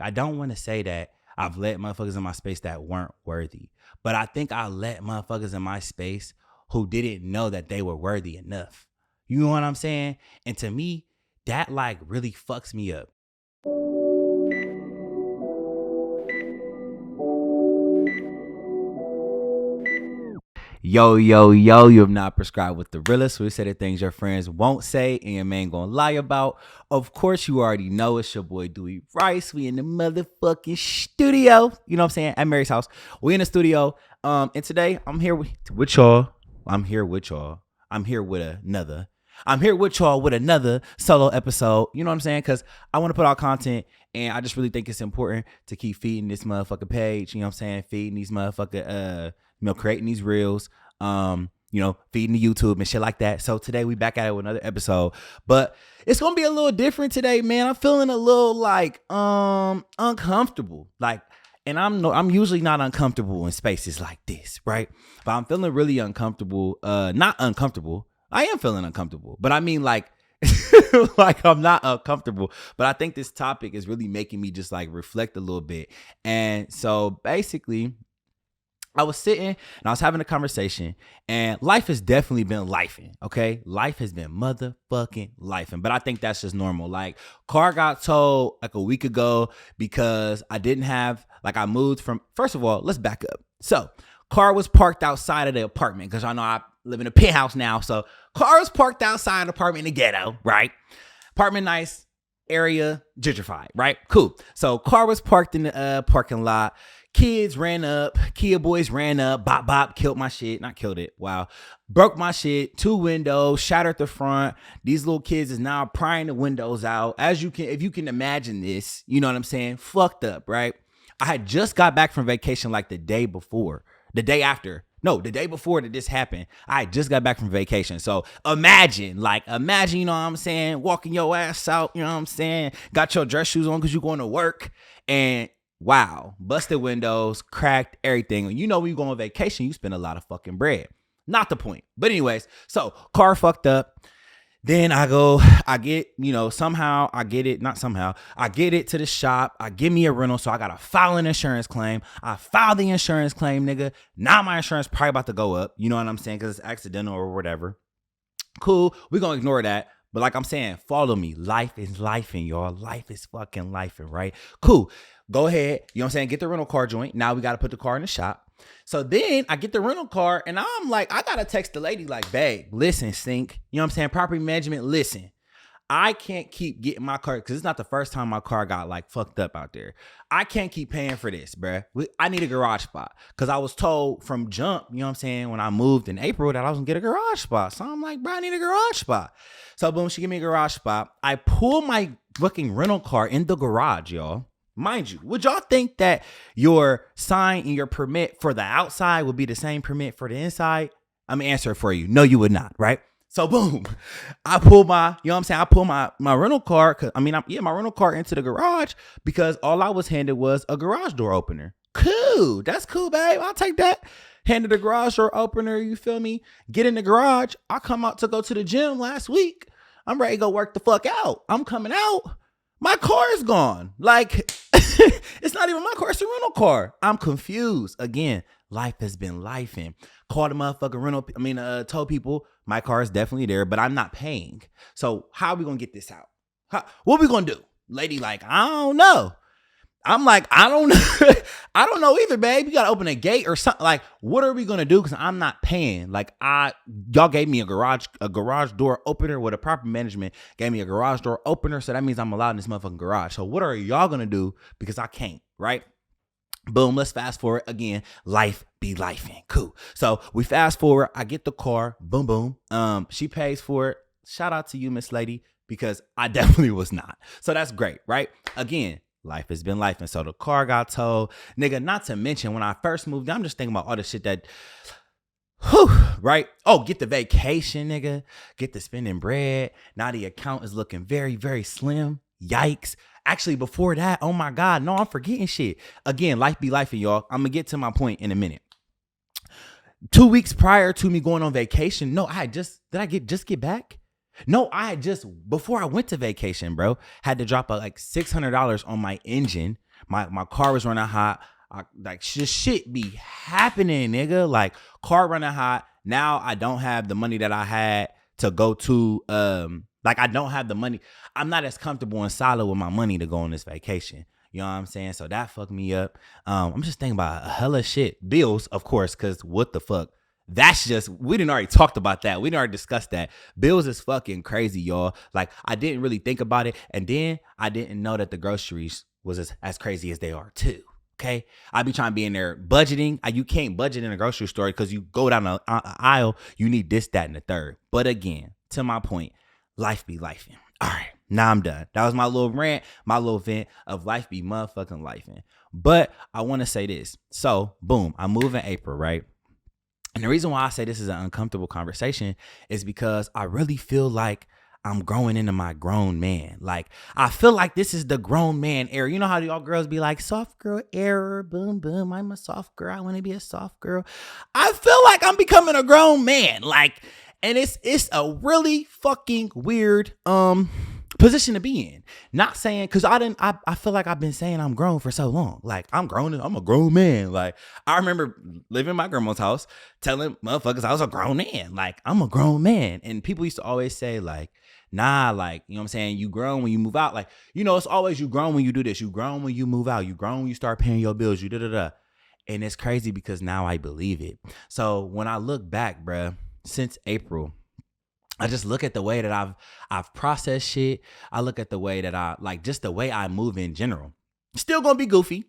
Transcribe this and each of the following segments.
I don't want to say that I've let motherfuckers in my space that weren't worthy, but I think I let motherfuckers in my space who didn't know that they were worthy enough. You know what I'm saying? And to me, that like really fucks me up. Yo, yo, yo, you have not prescribed with the realest. We say the things your friends won't say and your man gonna lie about. Of course, you already know it's your boy Dewey Rice. We in the motherfucking studio. You know what I'm saying? At Mary's house. We in the studio. And today I'm here with y'all. I'm here with y'all. I'm here with another. I'm here with y'all with another solo episode. You know what I'm saying? Because I want to put out content, and I just really think it's important to keep feeding this motherfucking page. You know what I'm saying? Feeding these motherfucking creating these reels, feeding the YouTube and shit like that. So today we back at it with another episode, but it's gonna be a little different today, man. I'm feeling a little like uncomfortable, and I'm usually not uncomfortable in spaces like this, right? But I'm feeling really uncomfortable. Not uncomfortable. I am feeling uncomfortable, but I mean like like I'm not uncomfortable, but I think this topic is really making me just like reflect a little bit. And so basically, I was sitting and I was having a conversation, and life has definitely been lifing, okay? Life has been motherfucking lifing, but I think that's just normal. Like, car got towed like a week ago because I didn't have, I moved from, first of all, let's back up. So, car was parked outside of the apartment because I know I live in a penthouse now. So, car was parked outside the apartment in the ghetto, right? Apartment nice, area gentrified, right? Cool. So, car was parked in the parking lot. Kids ran up, Kia boys ran up, bop, bop, killed my shit. Not killed it, wow. Broke my shit, 2 windows, shattered the front. These little kids is now prying the windows out. If you can imagine this, you know what I'm saying? Fucked up, right? I had just got back from vacation like the day before that this happened. I had just got back from vacation. So imagine, you know what I'm saying? Walking your ass out, you know what I'm saying? Got your dress shoes on because you're going to work, and wow, busted windows, cracked everything. You know, when you go on vacation, you spend a lot of fucking bread. Not the point. But anyways, so car fucked up. Then I get it to the shop. I give me a rental, so I got to file an insurance claim. I file the insurance claim, nigga. Now my insurance probably about to go up. You know what I'm saying? Because it's accidental or whatever. Cool. We're going to ignore that. But like I'm saying, follow me. Life is lifing, y'all. Life is fucking lifing, right? Cool. Go ahead. You know what I'm saying? Get the rental car joint. Now we got to put the car in the shop. So then I get the rental car, and I'm like, I got to text the lady like, babe, listen, Stink. You know what I'm saying? Property management, listen. I can't keep getting my car, because it's not the first time my car got like fucked up out there. I can't keep paying for this, bruh. I need a garage spot, because I was told from jump, you know what I'm saying, when I moved in April, that I was going to get a garage spot. So I'm like, bro, I need a garage spot. So boom, she gave me a garage spot. I pull my fucking rental car in the garage, y'all. Mind you, would y'all think that your sign and your permit for the outside would be the same permit for the inside? I'm going to answer it for you. No, you would not, right? So boom, I pull my rental car, my rental car into the garage, because all I was handed was a garage door opener. Cool. That's cool, babe. I'll take that. Handed the garage door opener, you feel me? Get in the garage. I come out to go to the gym last week. I'm ready to go work the fuck out. I'm coming out. My car is gone. It's not even my car. It's a rental car. I'm confused. Again, life has been lifing. Called a motherfucking told people my car is definitely there, but I'm not paying. So how are we going to get this out? What are we going to do? Lady, I don't know. I'm like, I don't know. I don't know either, babe. You got to open a gate or something. What are we going to do? Because I'm not paying. Y'all gave me a garage door opener with a proper management. Gave me a garage door opener. So that means I'm allowed in this motherfucking garage. So what are y'all going to do? Because I can't, right? Boom, let's fast forward again. Life be lifing. Cool. So we fast forward. I get the car. Boom, boom. She pays for it. Shout out to you, Miss Lady, because I definitely was not. So that's great, right? Again, life has been life. And so the car got towed. Nigga, not to mention, when I first moved, I'm just thinking about all the shit that, right? Oh, get the vacation, nigga. Get the spending bread. Now the account is looking very, very slim. Yikes. Actually, before that, oh my God, no, I'm forgetting shit. Again, life be life, y'all. I'm going to get to my point in a minute. 2 weeks prior to me going on vacation, no, did I just get back? No, before I went to vacation, bro, had to drop $600 on my engine, My car was running hot. Like just shit be happening, nigga. Like car running hot. Now I don't have the money that I had to go to. Like I don't have the money. I'm not as comfortable and solid with my money to go on this vacation. You know what I'm saying? So that fucked me up. I'm just thinking about a hella shit. Bills, of course, because what the fuck? That's just, we didn't already talked about that. We didn't already discussed that. Bills is fucking crazy, y'all. Like, I didn't really think about it. And then I didn't know that the groceries was as crazy as they are, too. Okay? I be trying to be in there budgeting. You can't budget in a grocery store because you go down the aisle, you need this, that, and the third. But again, to my point, life be lifing. All right. Now I'm done. That was my little rant, my little vent of life be motherfucking lifing. But I want to say this. So, boom, I move in April, right? And the reason why I say this is an uncomfortable conversation is because I really feel like I'm growing into my grown man. Like, I feel like this is the grown man era. You know how y'all girls be like, soft girl era, boom, boom. I'm a soft girl. I want to be a soft girl. I feel like I'm becoming a grown man. Like, and it's a really fucking weird, position to be in. Not saying, because I feel like I've been saying I'm grown for so long. Like, I'm a grown man. Like, I remember living in my grandma's house telling motherfuckers I was a grown man. Like, I'm a grown man. And people used to always say, like, nah, like, you know what I'm saying? You grown when you move out. Like, you know, it's always you grown when you do this. You grown when you move out. You grown when you start paying your bills. You da-da-da. And it's crazy because now I believe it. So when I look back, bruh, since April, I just look at the way that I've processed shit. I look at the way that I like just the way I move in general. Still gonna be goofy.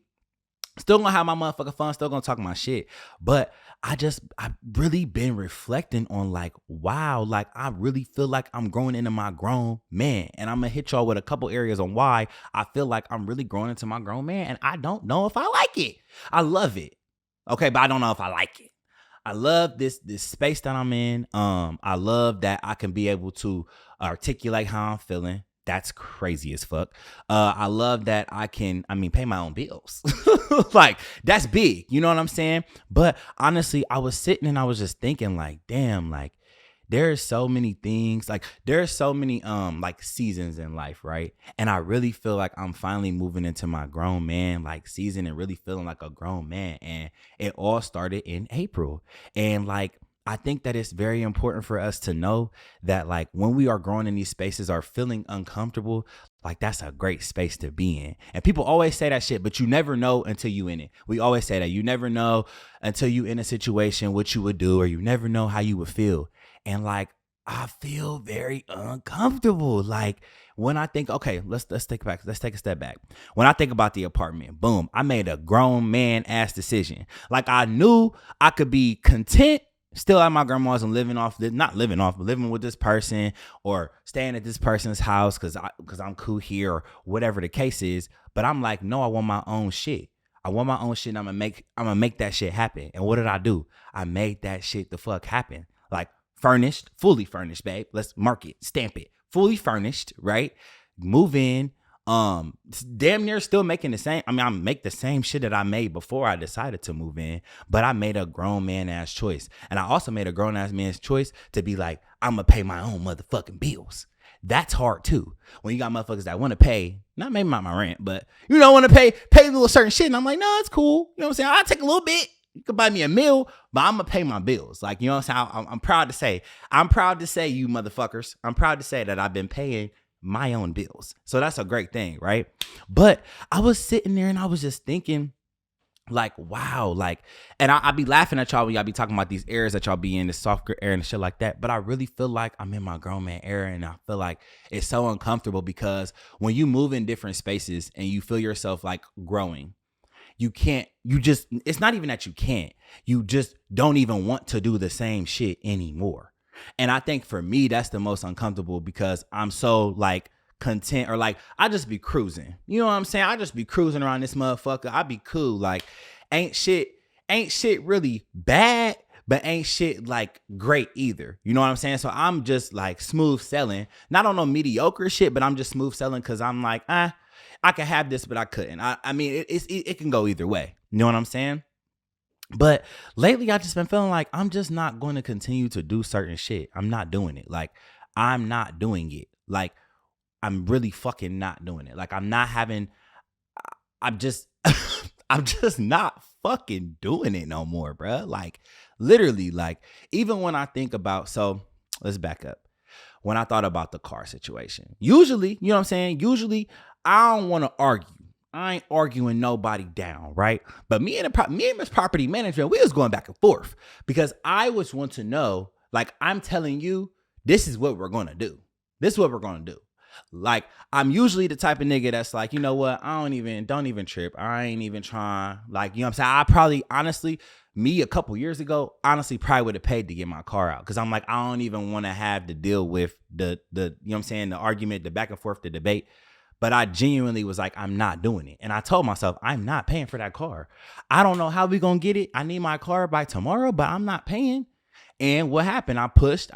Still gonna have my motherfucking fun. Still gonna talk my shit. But I've really been reflecting on like, wow, like I really feel like I'm growing into my grown man. And I'm gonna hit y'all with a couple areas on why I feel like I'm really growing into my grown man. And I don't know if I like it. I love it. Okay, but I don't know if I like it. I love this space that I'm in. I love that I can be able to articulate how I'm feeling. That's crazy as fuck. I love that I can, pay my own bills. Like, that's big. You know what I'm saying? But honestly, I was sitting and I was just thinking like, damn, like, there's so many things, like there's so many like seasons in life, right? And I really feel like I'm finally moving into my grown man like season and really feeling like a grown man. And it all started in April. And like, I think that it's very important for us to know that like when we are growing in these spaces or feeling uncomfortable, like that's a great space to be in. And people always say that shit, but you never know until you in it. We always say that you never know until you in a situation what you would do, or you never know how you would feel. And like, I feel very uncomfortable. Like when I think, okay, let's take it back. Let's take a step back. When I think about the apartment, boom, I made a grown man ass decision. Like I knew I could be content still at my grandma's and living with this person or staying at this person's house because I'm cool here or whatever the case is. But I'm like, no, I want my own shit. I want my own shit and I'm gonna make that shit happen. And what did I do? I made that shit the fuck happen. Like furnished, fully furnished, babe. Let's mark it, stamp it. Fully furnished, right? Move in. Damn near still making the same. I make the same shit that I made before I decided to move in, but I made a grown man ass choice. And I also made a grown ass man's choice to be like, I'm gonna pay my own motherfucking bills. That's hard too. When you got motherfuckers that want to pay, not maybe not my rent, but you know, want to pay a little certain shit. And I'm like, no, it's cool. You know what I'm saying? I'll take a little bit. You could buy me a meal, but I'm gonna pay my bills. Like, you know what I'm saying? I'm proud to say, you motherfuckers, I'm proud to say that I've been paying my own bills. So that's a great thing, right? But I was sitting there and I was just thinking, like, wow, like, and I be laughing at y'all when y'all be talking about these eras that y'all be in, the software era and shit like that. But I really feel like I'm in my grown man era, and I feel like it's so uncomfortable because when you move in different spaces and you feel yourself like growing, it's not even that you just don't even want to do the same shit anymore. And I think for me, that's the most uncomfortable because I'm so like content or like I just be cruising. You know what I'm saying? I just be cruising around this motherfucker. I be cool. Like ain't shit really bad, but ain't shit like great either. You know what I'm saying? So I'm just like smooth selling. Not on no mediocre shit, but I'm just smooth selling because I'm like, I could have this, but I couldn't. It can go either way. You know what I'm saying? But lately, I just been feeling like I'm just not going to continue to do certain shit. I'm not doing it. Like, I'm not doing it. Like, I'm really fucking not doing it. Like, I'm not having, I'm just I'm just not fucking doing it no more, bruh. Like literally, like even when I think about, so let's back up. When I thought about the car situation, usually, you know what I'm saying? Usually I don't want to argue. I ain't arguing nobody down, right? But me and Miss Property Management, we was going back and forth because I was want to know, like, I'm telling you, this is what we're gonna do. This is what we're gonna do. Like, I'm usually the type of nigga that's like, you know what? Don't even trip. I ain't even trying. Like, you know what I'm saying? I probably, honestly, me a couple years ago, honestly, probably would have paid to get my car out. Cause I'm like, I don't even want to have to deal with the, you know what I'm saying? The argument, the back and forth, the debate. But I genuinely was like, I'm not doing it. And I told myself, I'm not paying for that car. I don't know how we gonna get it. I need my car by tomorrow, but I'm not paying. And what happened? I pushed,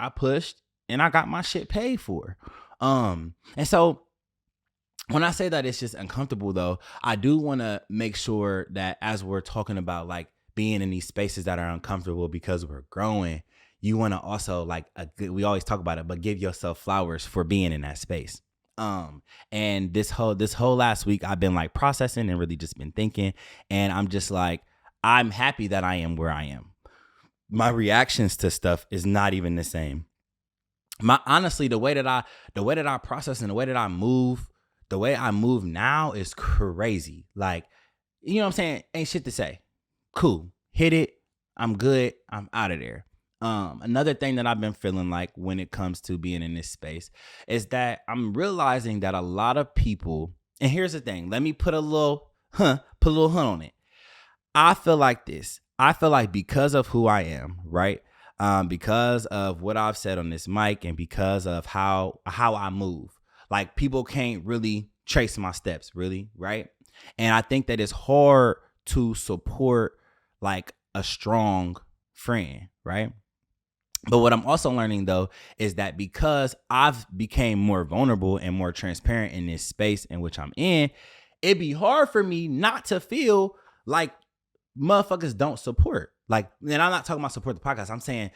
and I got my shit paid for. And so when I say that it's just uncomfortable though, I do want to make sure that as we're talking about like being in these spaces that are uncomfortable because we're growing, you want to also like, we always talk about it, but give yourself flowers for being in that space. And this whole last week I've been like processing and really just been thinking, and I'm just like, I'm happy that I am where I am. My reactions to stuff is not even the same. Honestly, the way that I process and the way that I move, the way I move now is crazy. Like, you know what I'm saying? Ain't shit to say. Cool. Hit it. I'm good. I'm out of there. Another thing that I've been feeling like when it comes to being in this space is that I'm realizing that a lot of people, and here's the thing, let me put a little hunt on it. I feel like this. I feel like because of who I am, right? Because of what I've said on this mic and because of how I move, like people can't really trace my steps, really, right? And I think that it's hard to support like a strong friend, right? But what I'm also learning though is that because I've became more vulnerable and more transparent in this space in which I'm in, it'd be hard for me not to feel like motherfuckers don't support. Like, and I'm not talking about support the podcast. I'm saying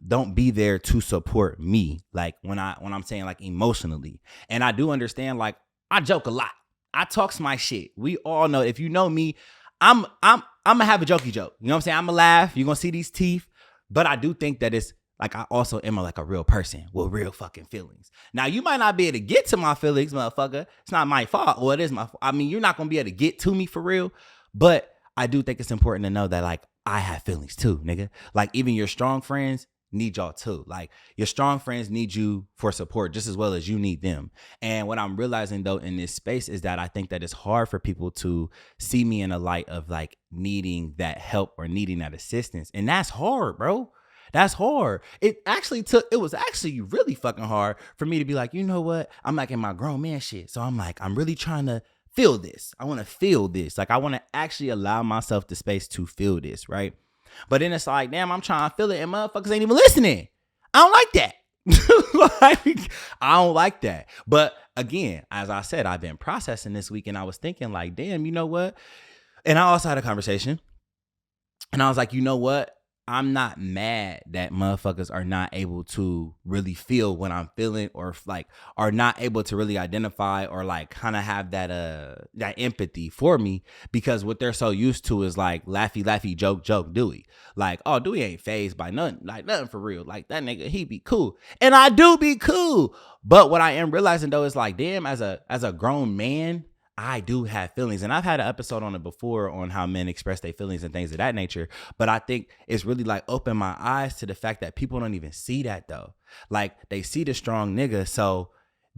don't be there to support me. Like when I'm saying like emotionally. And I do understand, like I joke a lot. I talks my shit. We all know, if you know me, I'm gonna have a jokey joke. You know what I'm saying? I'm gonna laugh. You're gonna see these teeth. But I do think that it's like, I also am like a real person with real fucking feelings. Now, you might not be able to get to my feelings, motherfucker. It's not my fault. Or it is my fault. I mean, you're not going to be able to get to me for real. But I do think it's important to know that, like, I have feelings too, nigga. Like, even your strong friends need y'all too. Like, your strong friends need you for support just as well as you need them. And what I'm realizing, though, in this space is that I think that it's hard for people to see me in a light of, like, needing that help or needing that assistance. And that's hard, bro. That's hard. It was actually really fucking hard for me to be like, you know what? I'm like in my grown man shit. So I'm like, I'm really trying to feel this. I want to feel this. Like, I want to actually allow myself the space to feel this, right? But then it's like, damn, I'm trying to feel it and motherfuckers ain't even listening. I don't like that. Like, I don't like that. But again, as I said, I've been processing this week and I was thinking like, damn, you know what? And I also had a conversation and I was like, you know what? I'm not mad that motherfuckers are not able to really feel what I'm feeling, or like are not able to really identify or like kind of have that empathy for me, because what they're so used to is like laughy joke Dewey. Like, oh, Dewey ain't fazed by nothing, like nothing for real. Like that nigga, he be cool. And I do be cool. But what I am realizing though is like, damn, as a grown man, I do have feelings. And I've had an episode on it before on how men express their feelings and things of that nature. But I think it's really like opened my eyes to the fact that people don't even see that though. Like they see the strong nigga. So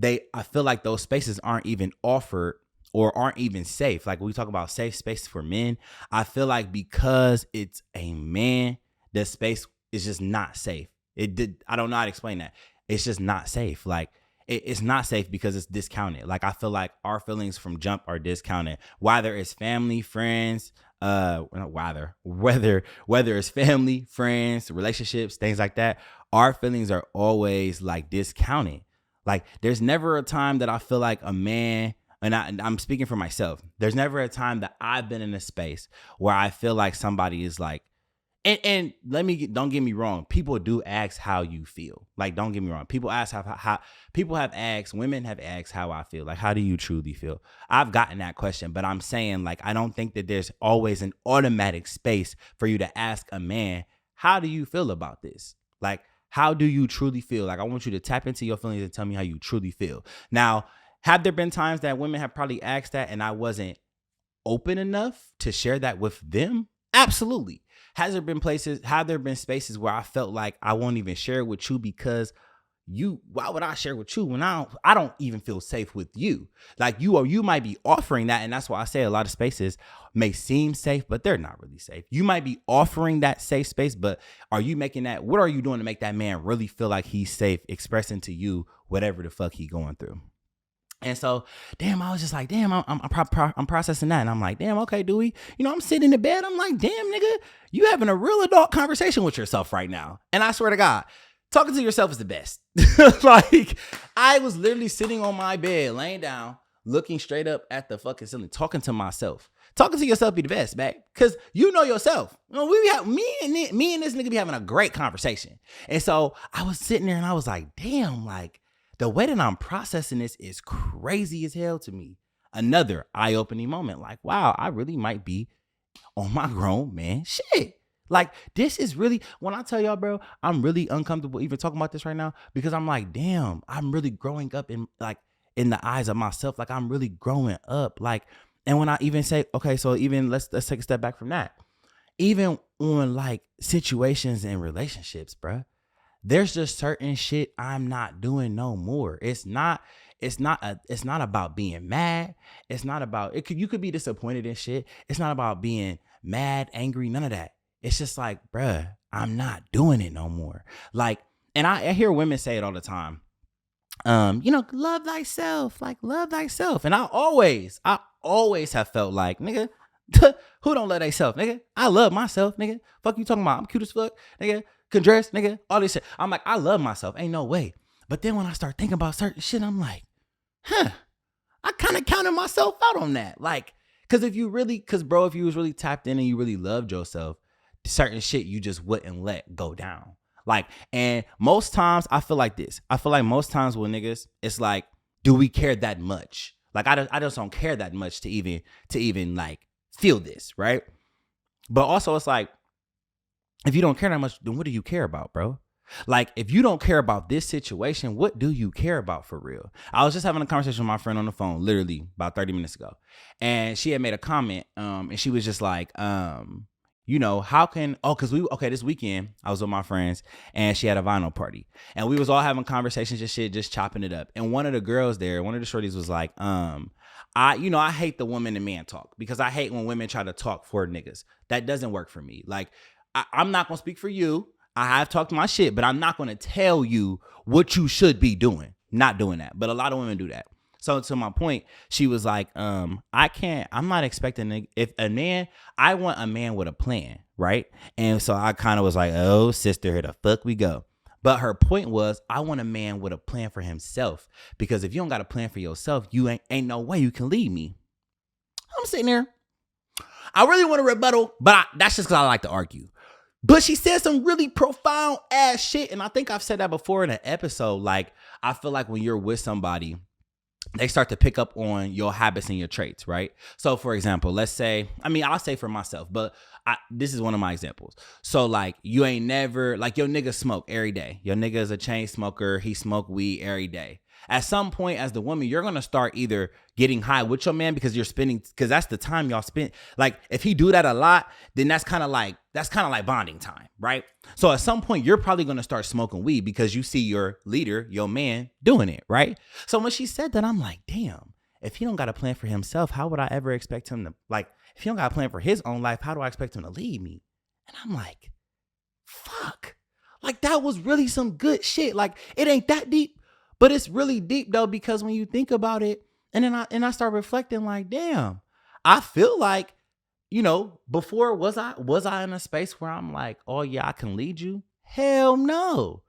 I feel like those spaces aren't even offered or aren't even safe. Like when we talk about safe spaces for men, I feel like because it's a man, the space is just not safe. I don't know how to explain that. It's just not safe. Like, it's not safe because it's discounted. Like, I feel like our feelings from jump are discounted, whether it's family, friends, whether it's family, friends, relationships, things like that. Our feelings are always like discounted. Like, there's never a time that I feel like a man, and I'm speaking for myself, there's never a time that I've been in a space where I feel like somebody is like And don't get me wrong. People do ask how you feel. Like, don't get me wrong. People ask how people have asked, women have asked how I feel. Like, how do you truly feel? I've gotten that question, but I'm saying, like, I don't think that there's always an automatic space for you to ask a man, how do you feel about this? Like, how do you truly feel? Like, I want you to tap into your feelings and tell me how you truly feel. Now, have there been times that women have probably asked that and I wasn't open enough to share that with them? Absolutely. Have there been spaces where I felt like I won't even share it with you because why would I share with you when I don't even feel safe with you? Like, you might be offering that. And that's why I say a lot of spaces may seem safe, but they're not really safe. You might be offering that safe space, but what are you doing to make that man really feel like he's safe expressing to you whatever the fuck he going through? And so, damn, I was just like, damn, I'm processing that. And I'm like, damn, okay, Dewey. I'm sitting in bed. I'm like, damn, nigga, you having a real adult conversation with yourself right now. And I swear to God, talking to yourself is the best. Like, I was literally sitting on my bed, laying down, looking straight up at the fucking ceiling, talking to myself. Talking to yourself be the best, man, because you know yourself. Me and this nigga be having a great conversation. And so I was sitting there and I was like, damn, like, the way that I'm processing this is crazy as hell to me. Another eye-opening moment. Like, wow, I really might be on my grown man shit. Like, this is really, when I tell y'all, bro, I'm really uncomfortable even talking about this right now because I'm like, damn, I'm really growing up in the eyes of myself. Like, I'm really growing up. Like, and when I even say, okay, so even let's take a step back from that. Even on like situations and relationships, bro. There's just certain shit I'm not doing no more. It's not about being mad. It's not about you could be disappointed in shit. It's not about being mad, angry, none of that. It's just like, bruh, I'm not doing it no more. Like, and I hear women say it all the time. Love thyself, like love thyself. And I always have felt like, nigga, who don't love thyself, nigga? I love myself, nigga. Fuck you talking about? I'm cute as fuck, nigga. Can dress, nigga, all this shit. I'm like, I love myself. Ain't no way. But then when I start thinking about certain shit, I'm like, I kind of counted myself out on that. Like, because if you was really tapped in and you really loved yourself, certain shit you just wouldn't let go down. Like, and most times I feel like this. I feel like most times with niggas, it's like, do we care that much? Like, I just don't care that much to even like feel this, right? But also it's like, if you don't care that much, then what do you care about, bro? Like, if you don't care about this situation, what do you care about for real? I was just having a conversation with my friend on the phone, literally about 30 minutes ago. And she had made a comment, and she was just like, this weekend I was with my friends and she had a vinyl party. And we was all having conversations and shit, just chopping it up. And one of the girls there, one of the shorties was like, I hate the woman and man talk because I hate when women try to talk for niggas. That doesn't work for me. Like, I'm not going to speak for you. I have talked my shit, but I'm not going to tell you what you should be doing. Not doing that. But a lot of women do that. So to my point, she was like, I'm not expecting I want a man with a plan, right? And so I kind of was like, oh, sister, here the fuck we go. But her point was, I want a man with a plan for himself, because if you don't got a plan for yourself, you ain't no way you can lead me. I'm sitting there. I really want to rebuttal, but that's just because I like to argue. But she said some really profound ass shit. And I think I've said that before in an episode. Like, I feel like when you're with somebody, they start to pick up on your habits and your traits, right? So for example, I'll say for myself, but this is one of my examples. So like, you ain't never, like, your nigga smoke every day. Your nigga is a chain smoker. He smoke weed every day. At some point as the woman, you're going to start either getting high with your man because that's the time y'all spend. Like, if he do that a lot, then that's kind of like bonding time, right? So at some point, you're probably going to start smoking weed because you see your leader, your man, doing it, right? So when she said that, I'm like, damn, if he don't got a plan for himself, how would I ever expect him to, like, if he don't got a plan for his own life, how do I expect him to lead me? And I'm like, fuck. Like, that was really some good shit. Like, it ain't that deep. But it's really deep though, because when you think about it, and then I start reflecting like, damn, I feel like, before was I in a space where I'm like, oh yeah, I can lead you? Hell no.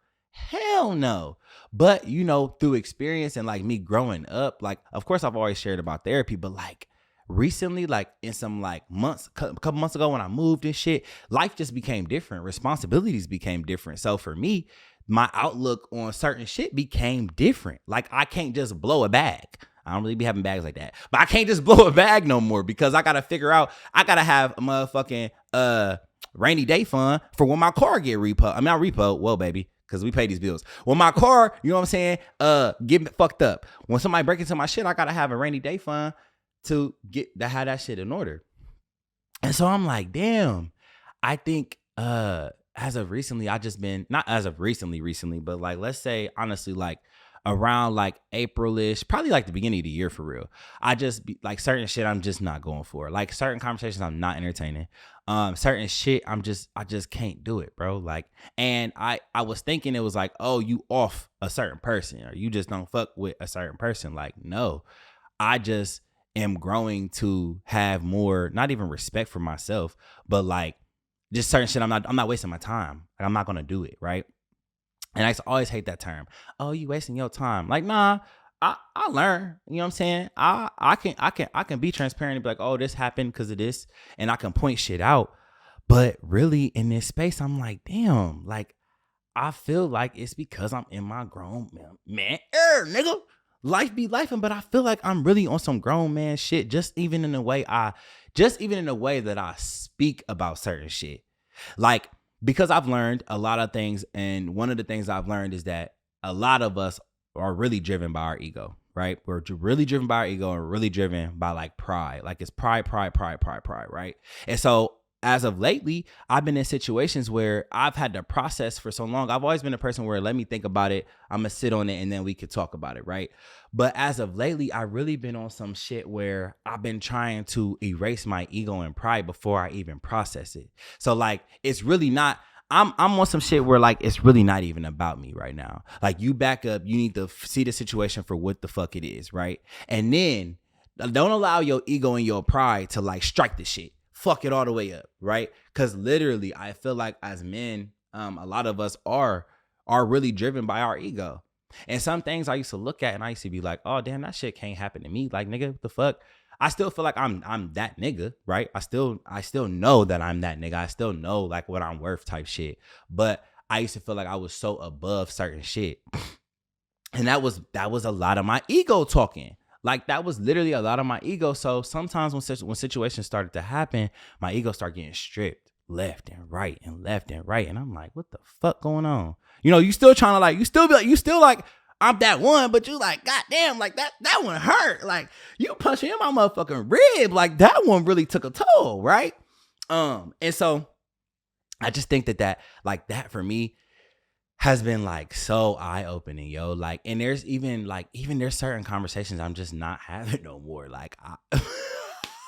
But through experience and like me growing up, like, of course I've always shared about therapy, but like recently, like in some like months, a couple months ago when I moved and shit, life just became different. Responsibilities became different. So for me, my outlook on certain shit became different. Like I can't just blow a bag. I don't really be having bags like that, but I can't just blow a bag no more because I gotta figure out. I gotta have a motherfucking rainy day fund for when my car get repo. I mean, not repo. Whoa, baby. Cause we pay these bills. When my car, you know what I'm saying, get fucked up. When somebody break into my shit, I gotta have a rainy day fund to have that shit in order. And so I'm like, damn, I think as of recently, I just been, not as of recently, but like, let's say honestly, like around like April-ish, probably like the beginning of the year for real. I just be like certain shit I'm just not going for. Like certain conversations I'm not entertaining. Certain shit I just can't do it, bro. Like, and I was thinking it was like, oh, you off a certain person or you just don't fuck with a certain person. Like, no, I just am growing to have more, not even respect for myself, but like just certain shit I'm not wasting my time. Like I'm not gonna do it, right? And I always hate that term. Oh, you wasting your time. Like, nah, I learn. You know what I'm saying? I can be transparent and be like, oh, this happened because of this, and I can point shit out. But really, in this space, I'm like, damn, like I feel like it's because I'm in my grown man nigga. Life be lifing, but I feel like I'm really on some grown man shit. Just even in the way that I speak about certain shit, like. Because I've learned a lot of things, and one of the things I've learned is that a lot of us are really driven by our ego, right? We're really driven by our ego and really driven by like pride. Like it's pride, right? And so as of lately, I've been in situations where I've had to process for so long. I've always been a person where let me think about it. I'm going to sit on it and then we could talk about it, right? But as of lately, I've really been on some shit where I've been trying to erase my ego and pride before I even process it. So like, it's really not, I'm on some shit where like, it's really not even about me right now. Like you back up, you need to see the situation for what the fuck it is, right? And then don't allow your ego and your pride to like strike the shit. Fuck it all the way up, right? Because literally, I feel like as men, a lot of us are really driven by our ego. And some things I used to look at and I used to be like, oh, damn, that shit can't happen to me. Like, nigga, what the fuck? I still feel like I'm that nigga, right? I still know that I'm that nigga. I still know like what I'm worth type shit. But I used to feel like I was so above certain shit. And that was a lot of my ego talking. Like that was literally a lot of my ego. So sometimes when situations started to happen, my ego started getting stripped left and right. And I'm like, what the fuck going on? You know, you still trying to like, you still like, I'm that one, but you like, goddamn, like that one hurt. Like you punch me in my motherfucking rib. Like that one really took a toll, right? And so I just think that like that for me has been like so eye-opening, yo. Like, and there's even there's certain conversations I'm just not having no more. Like,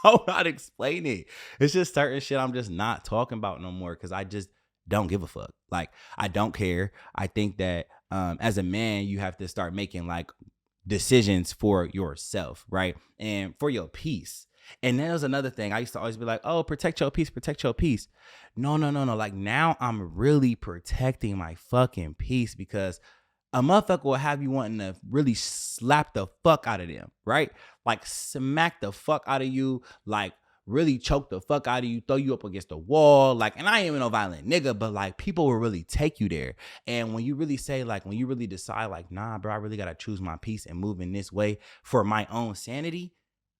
I'll not explain it. It's just certain shit I'm just not talking about no more because I just don't give a fuck. Like, I don't care. I think that as a man, you have to start making like decisions for yourself, right? And for your peace. And that was another thing. I used to always be like, oh, protect your peace. No. Like now I'm really protecting my fucking peace because a motherfucker will have you wanting to really slap the fuck out of them, right? Like smack the fuck out of you, like really choke the fuck out of you, throw you up against the wall. Like, and I ain't even no violent nigga, but like people will really take you there. And when you really say like, when you really decide like, nah, bro, I really got to choose my peace and move in this way for my own sanity.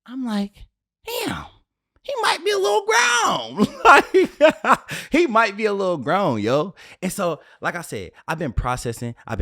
I'm like, damn, he might be a little grown. Like, he might be a little grown, yo. And so, like I said, I've been processing. I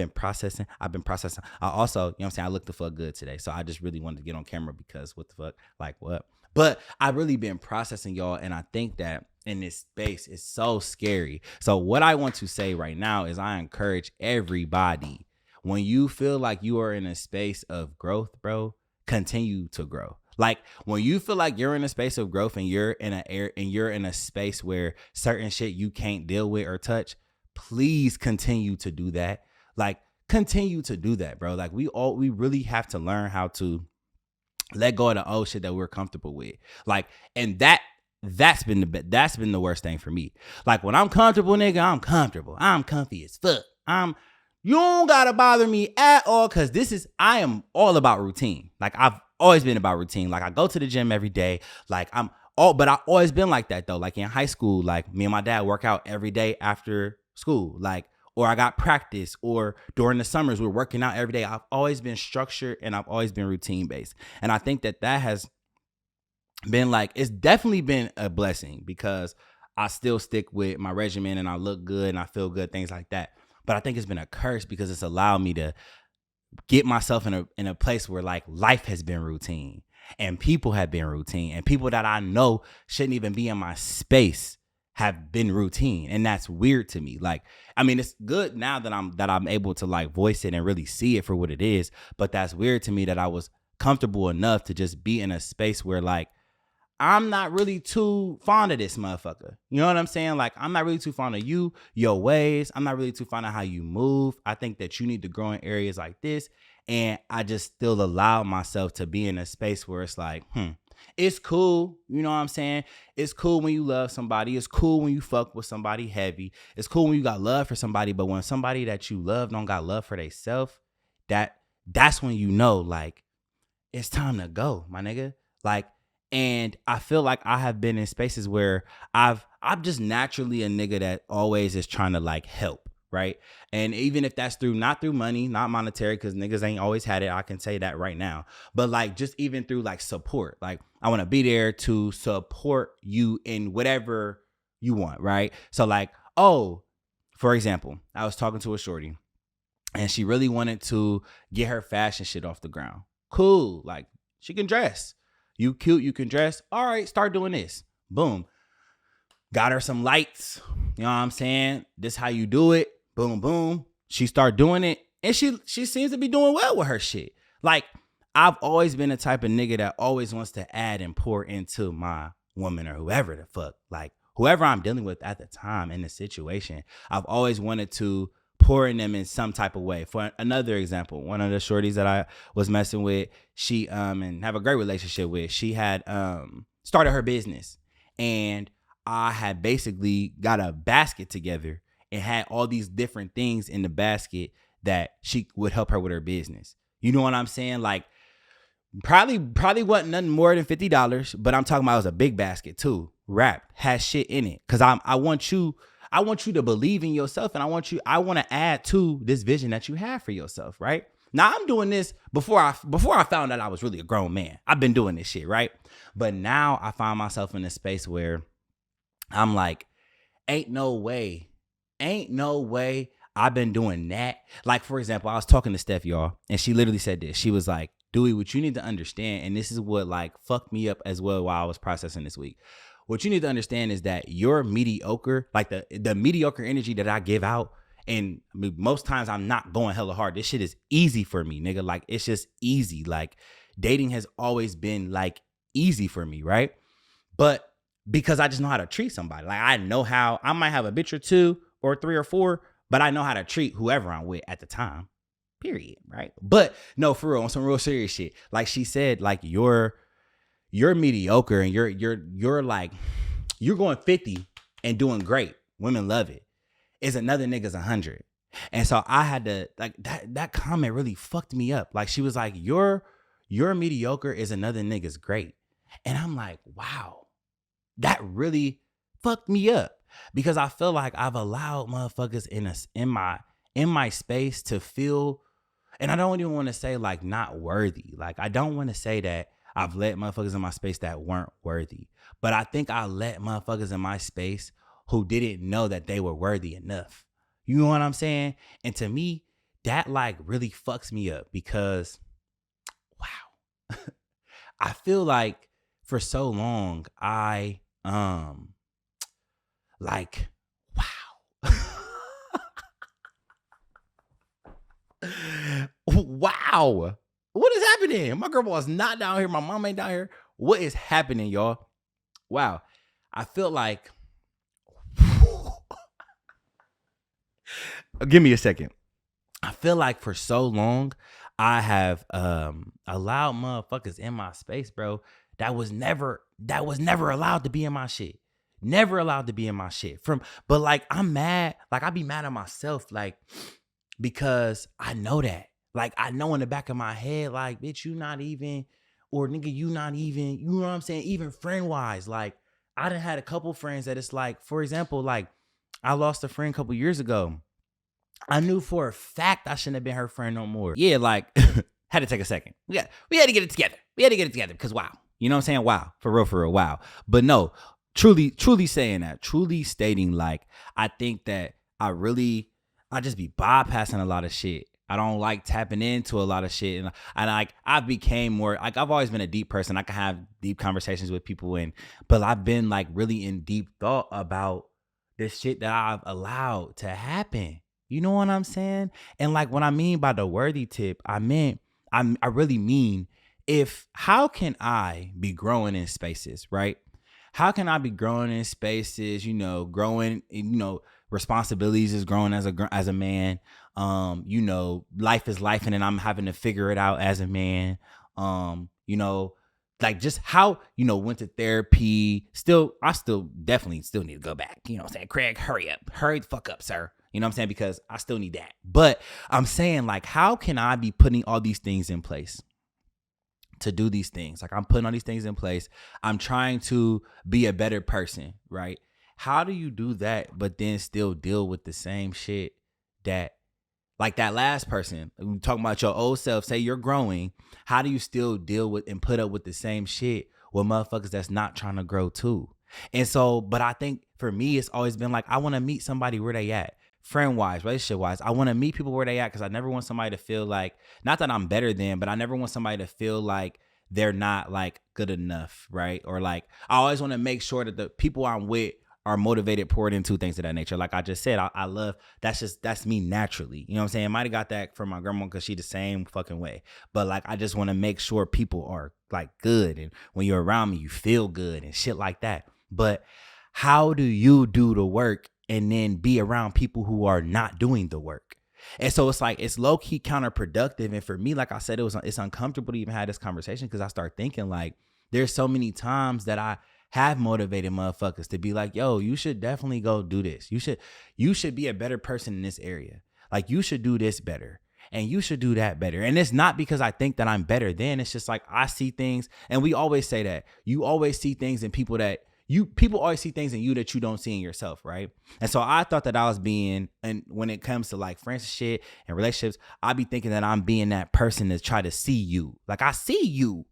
also, you know what I'm saying, I look the fuck good today. So I just really wanted to get on camera because what the fuck? Like what? But I've really been processing, y'all. And I think that in this space is so scary. So what I want to say right now is I encourage everybody, when you feel like you are in a space of growth, bro, continue to grow. Like when you feel like you're in a space of growth and you're in a space where certain shit you can't deal with or touch, please continue to do that. Like continue to do that, bro. Like we really have to learn how to let go of the old shit that we're comfortable with. Like, and that's been the worst thing for me. Like when I'm comfortable, nigga, I'm comfortable. I'm comfy as fuck. You don't gotta bother me at all because I am all about routine. Like always been about routine. Like I go to the gym every day. Like but I always been like that though. Like in high school, like me and my dad work out every day after school. Like, or I got practice, or during the summers we're working out every day. I've always been structured and I've always been routine based. And I think that has been like, it's definitely been a blessing because I still stick with my regimen and I look good and I feel good, things like that. But I think it's been a curse because it's allowed me to get myself in a place where like life has been routine and people have been routine and people that I know shouldn't even be in my space have been routine. And that's weird to me. Like, I mean, it's good now that I'm able to like voice it and really see it for what it is. But that's weird to me that I was comfortable enough to just be in a space where like, I'm not really too fond of this motherfucker. You know what I'm saying? Like, I'm not really too fond of you, your ways. I'm not really too fond of how you move. I think that you need to grow in areas like this. And I just still allow myself to be in a space where it's like, it's cool. You know what I'm saying? It's cool when you love somebody. It's cool when you fuck with somebody heavy. It's cool when you got love for somebody. But when somebody that you love don't got love for theyself, that's when you know, like, it's time to go, my nigga. Like, and I feel like I have been in spaces where I'm just naturally a nigga that always is trying to like help, right? And even if that's not through money, not monetary, because niggas ain't always had it, I can say that right now. But like just even through like support, like I want to be there to support you in whatever you want, right? So like, for example, I was talking to a shorty and she really wanted to get her fashion shit off the ground. Cool, like she can dress. You cute, you can dress. All right, start doing this. Boom. Got her some lights. You know what I'm saying? This how you do it. Boom, boom. She start doing it. And she seems to be doing well with her shit. Like, I've always been the type of nigga that always wants to add and pour into my woman or whoever the fuck. Like, whoever I'm dealing with at the time in the situation, I've always wanted to pour in them in some type of way. For another example, one of the shorties that I was messing with, she and have a great relationship with, she had started her business, and I had basically got a basket together and had all these different things in the basket that she would help her with her business. You know what I'm saying? Like, probably wasn't nothing more than $50, but I'm talking about it was a big basket too, wrapped, had shit in it. Cause I want you to believe in yourself, and I want to add to this vision that you have for yourself, right? Now I'm doing this before I found out I was really a grown man. I've been doing this shit, right? But now I find myself in a space where I'm like, ain't no way I've been doing that. Like, for example, I was talking to Steph, y'all, and she literally said this. She was like, Dewey, what you need to understand, and this is what like fucked me up as well while I was processing this week. What you need to understand is that you're mediocre, like the mediocre energy that I give out. And I mean, most times I'm not going hella hard. This shit is easy for me, nigga. Like, it's just easy. Like, dating has always been like easy for me, right? But because I just know how to treat somebody. Like, I know how, I might have a bitch or two or three or four, but I know how to treat whoever I'm with at the time, period, right? But no, for real, on some real serious shit. Like she said, like, you're mediocre and you're like, you're going 50 and doing great. Women love it. It's another nigga's 100. And so I had to, like, that comment really fucked me up. Like, she was like, you're mediocre is another nigga's great. And I'm like, wow, that really fucked me up, because I feel like I've allowed motherfuckers in my space to feel, and I don't even want to say like not worthy. Like, I don't want to say that I've let motherfuckers in my space that weren't worthy, but I think I let motherfuckers in my space who didn't know that they were worthy enough. You know what I'm saying? And to me, that like really fucks me up, because wow, I feel like for so long I like, wow. Wow. What is happening? My girl was not down here. My mom ain't down here. What is happening, y'all? Wow. I feel like, give me a second. I feel like for so long I have allowed motherfuckers in my space, bro, that was never allowed to be in my shit. Never allowed to be in my shit. But like, I'm mad. Like, I be mad at myself, like, because I know that. Like, I know in the back of my head, like, bitch, you not even or nigga, you not even, you know what I'm saying? Even friend wise, like I done had a couple friends that it's like, for example, like I lost a friend a couple years ago. I knew for a fact I shouldn't have been her friend no more. Yeah, like had to take a second. We had to get it together. We had to get it together because wow. You know what I'm saying? Wow. For real, wow. But no, truly saying that, truly stating like, I think that I just be bypassing a lot of shit. I don't like tapping into a lot of shit. And like, I became more, like, I've always been a deep person. I can have deep conversations with people but I've been like really in deep thought about this shit that I've allowed to happen. You know what I'm saying? And like, what I mean by the worthy tip, I really mean, how can I be growing in spaces, right? How can I be growing in spaces, growing, responsibilities is growing as a man. Life is life, and then I'm having to figure it out as a man. Like just how, went to therapy. I still definitely still need to go back. You know what I'm saying? Craig, hurry the fuck up, sir. You know what I'm saying? Because I still need that. But I'm saying, like, how can I be putting all these things in place to do these things? Like, I'm putting all these things in place. I'm trying to be a better person, right? How do you do that, but then still deal with the same shit that, like that last person, we talking about your old self, say you're growing. How do you still deal with and put up with the same shit with motherfuckers that's not trying to grow too? And so, but I think for me, it's always been like, I want to meet somebody where they at. Friend-wise, relationship-wise, I want to meet people where they at because I never want somebody to feel like, not that I'm better than, but I never want somebody to feel like they're not like good enough, right? Or like, I always want to make sure that the people I'm with are motivated, poured into, things of that nature. Like I just said, I love, that's me naturally. You know what I'm saying? I might have got that from my grandma because she the same fucking way. But like, I just want to make sure people are like good. And when you're around me, you feel good and shit like that. But how do you do the work and then be around people who are not doing the work? And so it's like, it's low key counterproductive. And for me, like I said, it's uncomfortable to even have this conversation because I start thinking like, there's so many times that I have motivated motherfuckers to be like, yo, you should definitely go do this. You should be a better person in this area. Like you should do this better and you should do that better. And it's not because I think that I'm better than, it's just like, I see things. And we always say that you always see things in people people always see things in you that you don't see in yourself, right? And so I thought that I was being, and when it comes to like friends shit and relationships, I be thinking that I'm being that person to try to see you. Like I see you.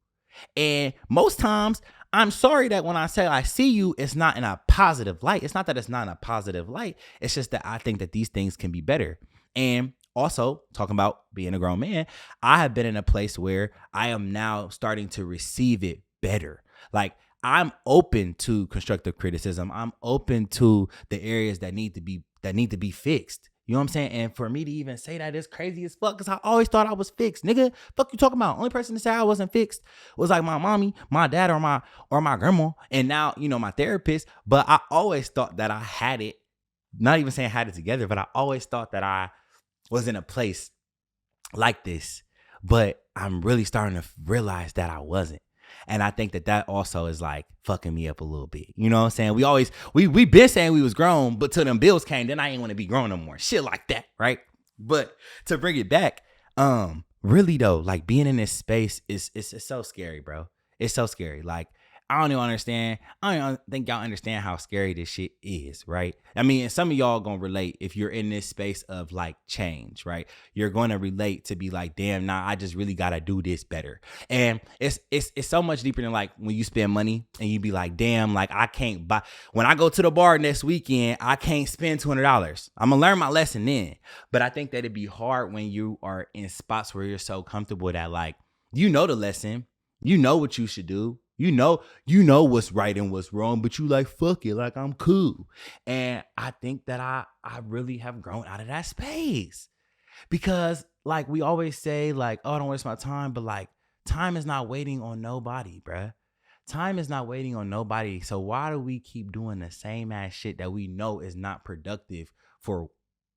And most times, I'm sorry that when I say I see you, it's not in a positive light. It's not that it's not in a positive light. It's just that I think that these things can be better. And also, talking about being a grown man, I have been in a place where I am now starting to receive it better. Like, I'm open to constructive criticism. I'm open to the areas that need to be fixed. You know what I'm saying? And for me to even say that is crazy as fuck because I always thought I was fixed. Nigga, fuck you talking about? Only person to say I wasn't fixed was like my mommy, my dad, or my grandma. And now, my therapist. But I always thought that I had it, not even saying I had it together, but I always thought that I was in a place like this. But I'm really starting to realize that I wasn't. And I think that also is like fucking me up a little bit. You know what I'm saying? We been saying we was grown, but till them bills came, then I ain't want to be grown no more. Shit like that, right? But to bring it back, really though, like being in this space is so scary, bro. It's so scary. Like, I don't even think y'all understand how scary this shit is, right? I mean, and some of y'all gonna relate if you're in this space of like change, right? You're gonna relate to be like, damn, nah, I just really gotta do this better. And it's so much deeper than like when you spend money and you be like, damn, like I can't buy, when I go to the bar next weekend, I can't spend $200. I'm gonna learn my lesson then. But I think that it'd be hard when you are in spots where you're so comfortable that like, you know the lesson, you know what you should do. You know what's right and what's wrong, but you like, fuck it, like I'm cool. And I think that I really have grown out of that space because like we always say like, oh, don't waste my time. But like time is not waiting on nobody, bruh. Time is not waiting on nobody. So why do we keep doing the same ass shit that we know is not productive for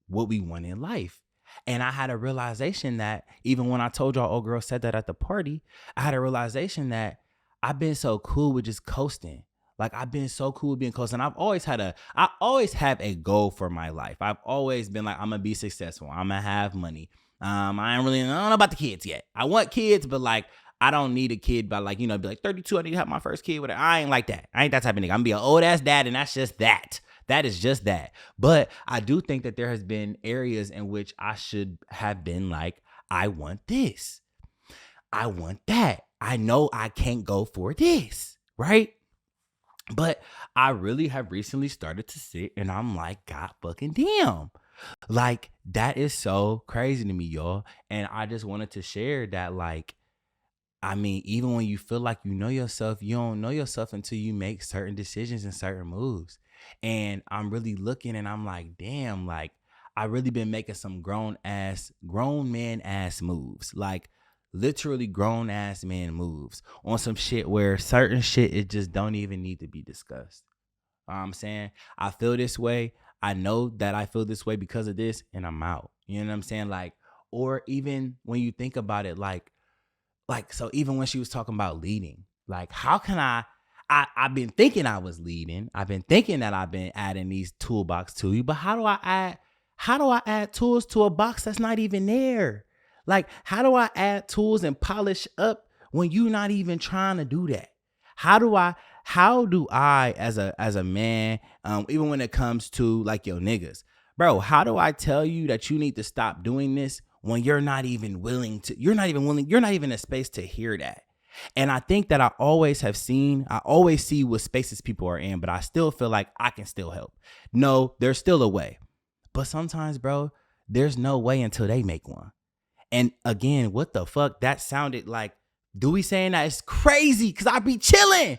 what we want in life? And I had a realization that even when I told y'all old girl said that at the party, I had a realization that I've been so cool with just coasting. Like I've been so cool with being coasting. I always have a goal for my life. I've always been like, I'm gonna be successful. I'm gonna have money. I don't know about the kids yet. I want kids, but like I don't need a kid by like, be like 32, I need to have my first kid with it. I ain't like that. I ain't that type of nigga. I'm gonna be an old ass dad, and that's just that. That is just that. But I do think that there has been areas in which I should have been like, I want this. I want that. I know I can't go for this, right? But I really have recently started to sit and I'm like, God fucking damn. Like, that is so crazy to me, y'all. And I just wanted to share that, like, I mean, even when you feel like you know yourself, you don't know yourself until you make certain decisions and certain moves. And I'm really looking and I'm like, damn, like, I really been making some grown man ass moves. Like, literally grown ass man moves on some shit where certain shit, it just don't even need to be discussed. I'm saying, I feel this way. I know that I feel this way because of this, and I'm out. You know what I'm saying? Like, or even when you think about it, like, so even when she was talking about leading, like, how can I've been thinking I was leading. I've been thinking that I've been adding these toolbox to you, but how do I add tools to a box that's not even there? Like, how do I add tools and polish up when you're not even trying to do that? How do I as a man, even when it comes to like your niggas, bro, how do I tell you that you need to stop doing this when you're not even in a space to hear that? And I think that I always see what spaces people are in, but I still feel like I can still help. No, there's still a way. But sometimes, bro, there's no way until they make one. And again, what the fuck? That sounded like Dewey saying that is crazy because I be chilling.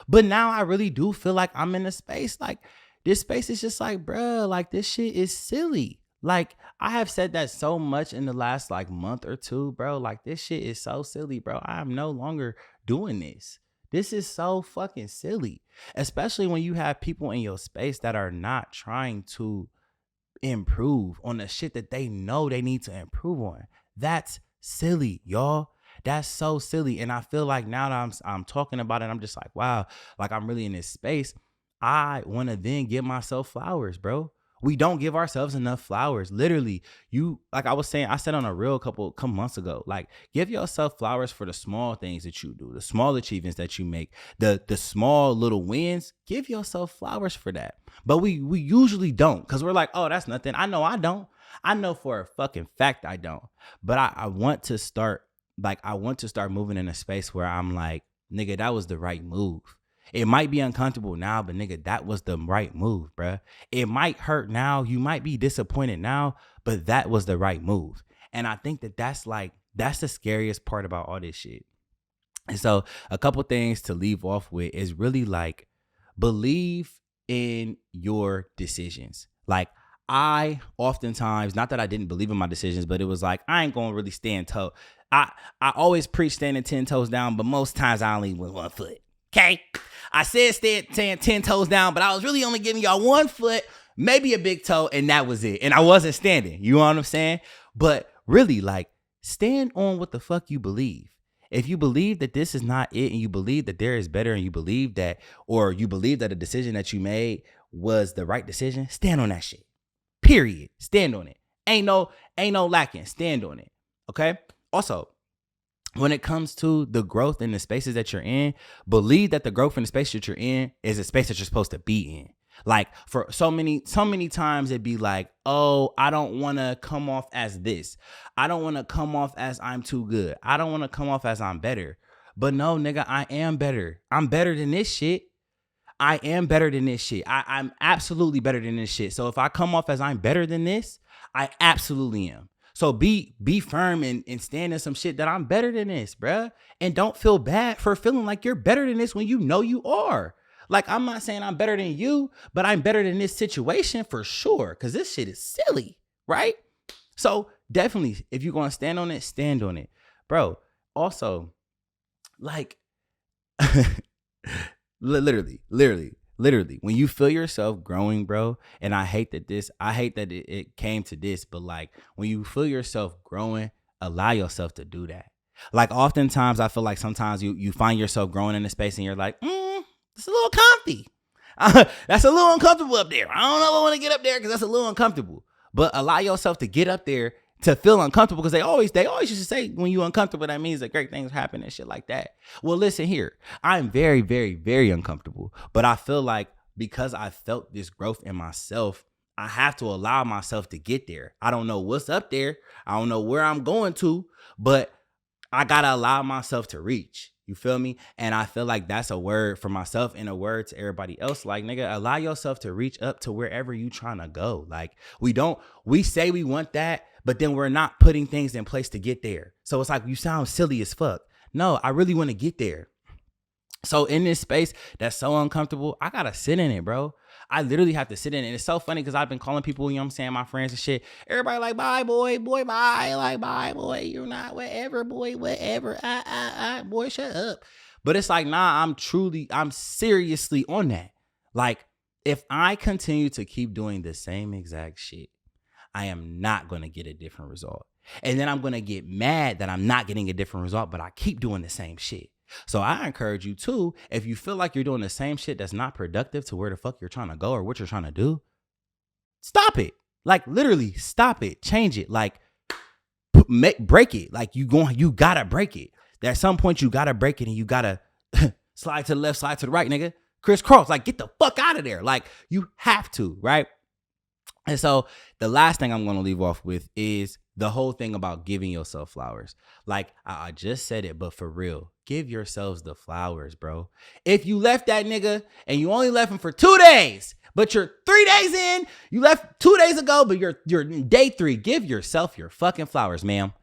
But now I really do feel like I'm in a space. Like, this space is just like, bro, like, this shit is silly. Like, I have said that so much in the last like month or two, bro. Like, this shit is so silly, bro. I am no longer doing this. This is so fucking silly, especially when you have people in your space that are not trying to improve on the shit that they know they need to improve on. That's silly, y'all. That's so silly. And I feel like now that I'm talking about it, I'm just like, wow, like, I'm really in this space. I want to then give myself flowers, bro. We don't give ourselves enough flowers. Literally, like I was saying, I said on a reel a couple months ago, like, give yourself flowers for the small things that you do, the small achievements that you make, the small little wins. Give yourself flowers for that. But we usually don't, because we're like, oh, that's nothing. I know I don't. I know for a fucking fact I don't. But I want to start moving in a space where I'm like, nigga, that was the right move. It might be uncomfortable now, but nigga, that was the right move, bruh. It might hurt now. You might be disappointed now, but that was the right move. And I think that's the scariest part about all this shit. And so a couple things to leave off with is really like, believe in your decisions. Like, I oftentimes, not that I didn't believe in my decisions, but it was like, I ain't going to really stand toe. I always preach standing 10 toes down, but most times I only with 1 foot. Okay. I said stand 10 toes down, but I was really only giving y'all 1 foot, maybe a big toe, and that was it. And I wasn't standing. You know what I'm saying? But really, like, stand on what the fuck you believe. If you believe that this is not it, and you believe that there is better, and you believe that a decision that you made was the right decision, stand on that shit. Period. Stand on it. Ain't no lacking. Stand on it. Okay? Also, when it comes to the growth in the spaces that you're in, believe that the growth in the space that you're in is a space that you're supposed to be in. Like, for so many times it'd be like, oh, I don't want to come off as this. I don't want to come off as I'm too good. I don't want to come off as I'm better. But no, nigga, I am better. I'm better than this shit. I am better than this shit. I'm absolutely better than this shit. So if I come off as I'm better than this, I absolutely am. So be firm and stand in some shit that I'm better than this, bruh. And don't feel bad for feeling like you're better than this when you know you are. Like, I'm not saying I'm better than you, but I'm better than this situation for sure. Because this shit is silly, right? So definitely, if you're going to stand on it, stand on it. Bro, also, like, literally, when you feel yourself growing, bro, and I hate that it came to this, but like, when you feel yourself growing, allow yourself to do that. Like, oftentimes I feel like sometimes you find yourself growing in a space and you're like, it's a little comfy. That's a little uncomfortable up there. I don't know if I want to get up there because that's a little uncomfortable. But allow yourself to get up there to feel uncomfortable, because they always used to say when you uncomfortable, that means that great things happen and shit like that. Well, listen here. I'm very, very, very uncomfortable, but I feel like because I felt this growth in myself, I have to allow myself to get there. I don't know what's up there. I don't know where I'm going to, but I got to allow myself to reach. You feel me? And I feel like that's a word for myself and a word to everybody else. Like, nigga, allow yourself to reach up to wherever you trying to go. Like, we say we want that, but then we're not putting things in place to get there. So it's like, you sound silly as fuck. No, I really want to get there. So in this space that's so uncomfortable, I got to sit in it, bro. I literally have to sit in it. And it's so funny because I've been calling people, you know what I'm saying, my friends and shit. Everybody like, bye, boy, bye. Like, bye, boy, you're not whatever, boy, whatever. Boy, shut up. But it's like, nah, I'm seriously on that. Like, if I continue to keep doing the same exact shit, I am not going to get a different result. And then I'm going to get mad that I'm not getting a different result, but I keep doing the same shit. So I encourage you too, if you feel like you're doing the same shit that's not productive to where the fuck you're trying to go or what you're trying to do, stop it. Like, literally stop it, change it, like break it. Like, you gotta break it. At some point you gotta break it, and you gotta slide to the left, slide to the right, nigga. Crisscross, like, get the fuck out of there. Like, you have to, right? And so the last thing I'm going to leave off with is the whole thing about giving yourself flowers. Like, I just said it, but for real, give yourselves the flowers, bro. If you left that nigga and you only left him for 2 days, but you're 3 days in, you left 2 days ago, but you're in day 3, give yourself your fucking flowers, ma'am.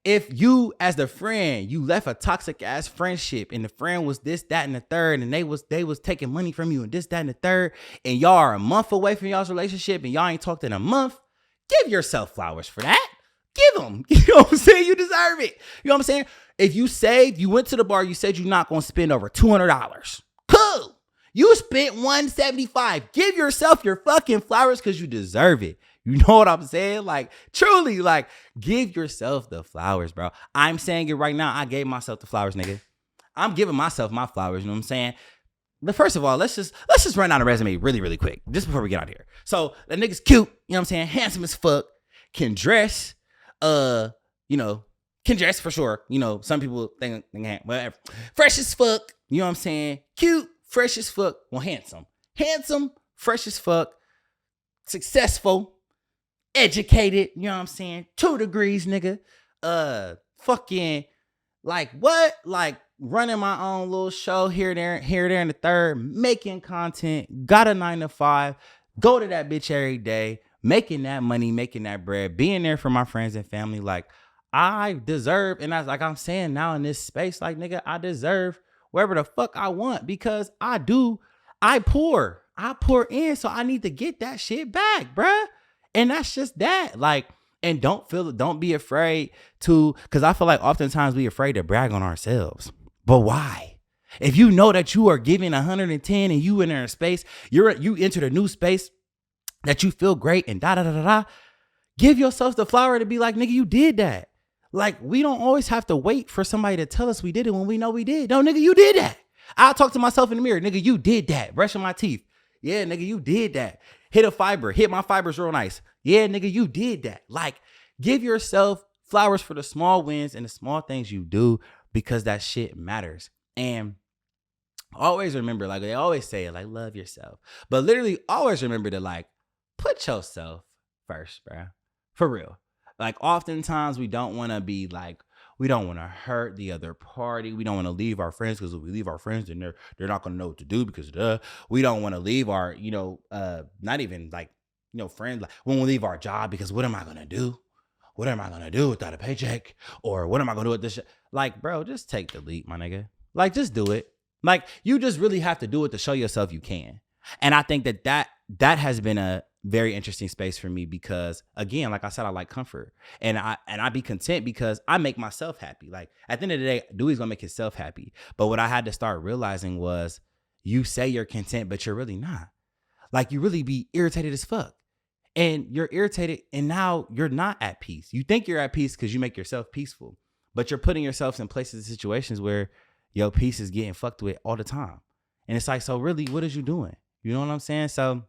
If you, as the friend, you left a toxic ass friendship and the friend was this, that, and the third, and they was taking money from you and this, that, and the third, and y'all are a month away from y'all's relationship and y'all ain't talked in a month, give yourself flowers for that. Give them. You know what I'm saying? You deserve it. You know what I'm saying? If you saved, you went to the bar, you said you're not going to spend over $200. Cool. You spent $175. Give yourself your fucking flowers because you deserve it. You know what I'm saying? Like, truly, like, give yourself the flowers, bro. I'm saying it right now. I gave myself the flowers, nigga. I'm giving myself my flowers. You know what I'm saying? But first of all, let's just run down a resume really, really quick, just before we get out of here. So the nigga's cute. You know what I'm saying? Handsome as fuck. Can dress. Can dress for sure. You know, some people think whatever. Fresh as fuck. You know what I'm saying? Cute, fresh as fuck. Well, handsome, fresh as fuck, successful. Educated, you know what I'm saying? 2 degrees, nigga. Fucking, like, what? Like, running my own little show here, there, and the third, making content, got a 9 to 5, go to that bitch every day, making that money, making that bread, being there for my friends and family. Like, I deserve, and that's like I'm saying now in this space, like, nigga, I deserve wherever the fuck I want, because I pour in, so I need to get that shit back, bruh. And that's just that. Like, and don't be afraid to, because I feel like oftentimes we afraid to brag on ourselves. But why? If you know that you are giving 110 and you in a space, you entered a new space that you feel great and give yourself the flower to be like, nigga, you did that. Like, we don't always have to wait for somebody to tell us we did it when we know we did. No, nigga, you did that. I'll talk to myself in the mirror. Nigga, you did that. Brushing my teeth. Yeah, nigga, you did that. Hit my fibers real nice. Yeah, nigga, you did that. Like, give yourself flowers for the small wins and the small things you do, because that shit matters. And always remember, like they always say, like, love yourself. But literally always remember to, like, put yourself first, bro. For real. Like, oftentimes we don't want to be like, we don't want to hurt the other party. We don't want to leave our friends, because if we leave our friends, then they're not going to know what to do, because we don't want to leave our, not even like, friends. Like, we won't leave our job, because what am I going to do? What am I going to do without a paycheck? Or what am I going to do with this shit? Like, bro, just take the leap, my nigga. Like, just do it. Like, you just really have to do it to show yourself you can. And I think that has been a very interesting space for me, because again, like I said, I like comfort, and I be content because I make myself happy. Like, at the end of the day, Dewey's gonna make himself happy. But what I had to start realizing was, you say you're content, but you're really not. Like, you really be irritated as fuck, and you're irritated, and now you're not at peace. You think you're at peace because you make yourself peaceful, but you're putting yourself in places and situations where your peace is getting fucked with all the time. And it's like, so really, what is you doing? You know what I'm saying? So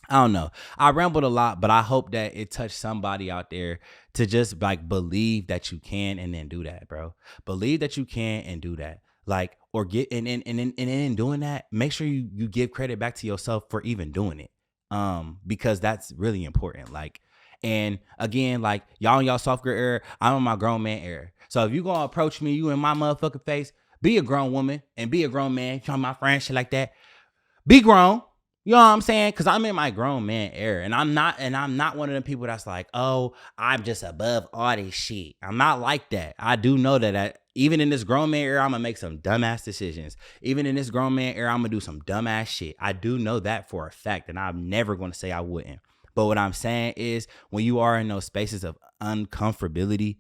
I don't know. I rambled a lot, but I hope that it touched somebody out there to just like believe that you can and then do that, bro. Believe that you can and do that. Like, or get and in doing that, make sure you give credit back to yourself for even doing it. Because that's really important. Like, and again, like y'all in y'all soft girl era, I'm in my grown man era. So if you gonna approach me, you in my motherfucking face, be a grown woman and be a grown man, trying my friend, shit like that. Be grown. You know what I'm saying? Cause I'm in my grown man era. And I'm not one of them people that's like, oh, I'm just above all this shit. I'm not like that. I do know that even in this grown man era, I'm gonna make some dumbass decisions. Even in this grown man era, I'm gonna do some dumbass shit. I do know that for a fact. And I'm never gonna say I wouldn't. But what I'm saying is when you are in those spaces of uncomfortability,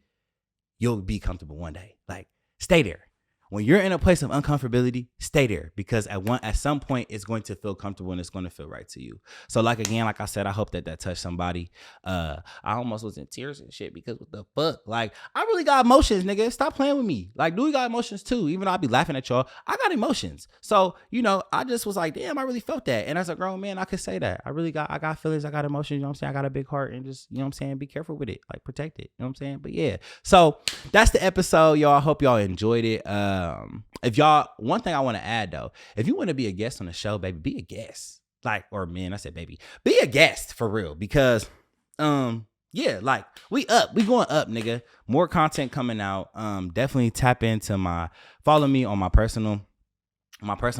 you'll be comfortable one day. Like, stay there. When you're in a place of uncomfortability, stay there, because at some point it's going to feel comfortable and it's going to feel right to you. So like I said, I hope that touched somebody. I almost was in tears and shit because what the fuck? Like, I really got emotions, nigga. Stop playing with me. Like, Dewey got emotions too. Even though I be laughing at y'all, I got emotions. So, I just was like, damn, I really felt that. And as a grown man, I could say that. I got feelings, I got emotions, you know what I'm saying? I got a big heart, and just, you know what I'm saying, be careful with it. Like, protect it. You know what I'm saying? But yeah. So that's the episode, y'all. I hope y'all enjoyed it. If y'all, one thing I want to add though, if you want to be a guest on the show, baby, be a guest. Like, or man, I said baby, be a guest for real, because yeah, like we going up, nigga. More content coming out. Definitely tap into follow me on my personal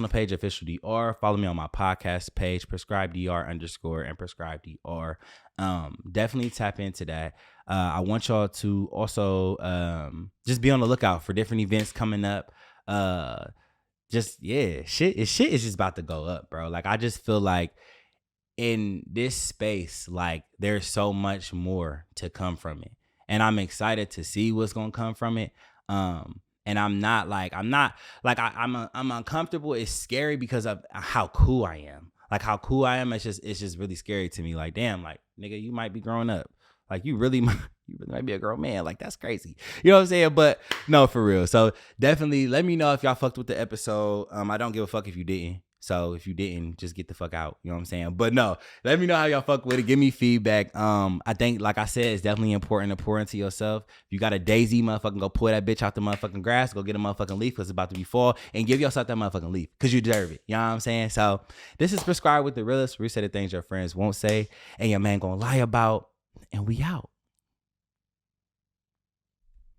page, official DR. Follow me on my podcast page, prescribe DR _ and prescribe DR. Definitely tap into that. I want y'all to also just be on the lookout for different events coming up. Shit is just about to go up, bro. Like, I just feel like in this space, like, there's so much more to come from it, and I'm excited to see what's gonna come from it. And I'm uncomfortable. It's scary because of how cool I am. Like, how cool I am, it's just really scary to me. Like, damn, like, nigga, you might be growing up. Like, you really might be a grown man. Like, that's crazy. You know what I'm saying? But no, for real. So definitely let me know if y'all fucked with the episode. I don't give a fuck if you didn't. So if you didn't, just get the fuck out. You know what I'm saying? But no, let me know how y'all fuck with it. Give me feedback. I think, like I said, it's definitely important to pour into yourself. If you got a daisy, motherfucking go pull that bitch out the motherfucking grass. Go get a motherfucking leaf because it's about to be fall, and give yourself that motherfucking leaf because you deserve it. You know what I'm saying? So this is Prescribed with the realest. We say the things your friends won't say and your man gonna lie about, and we out.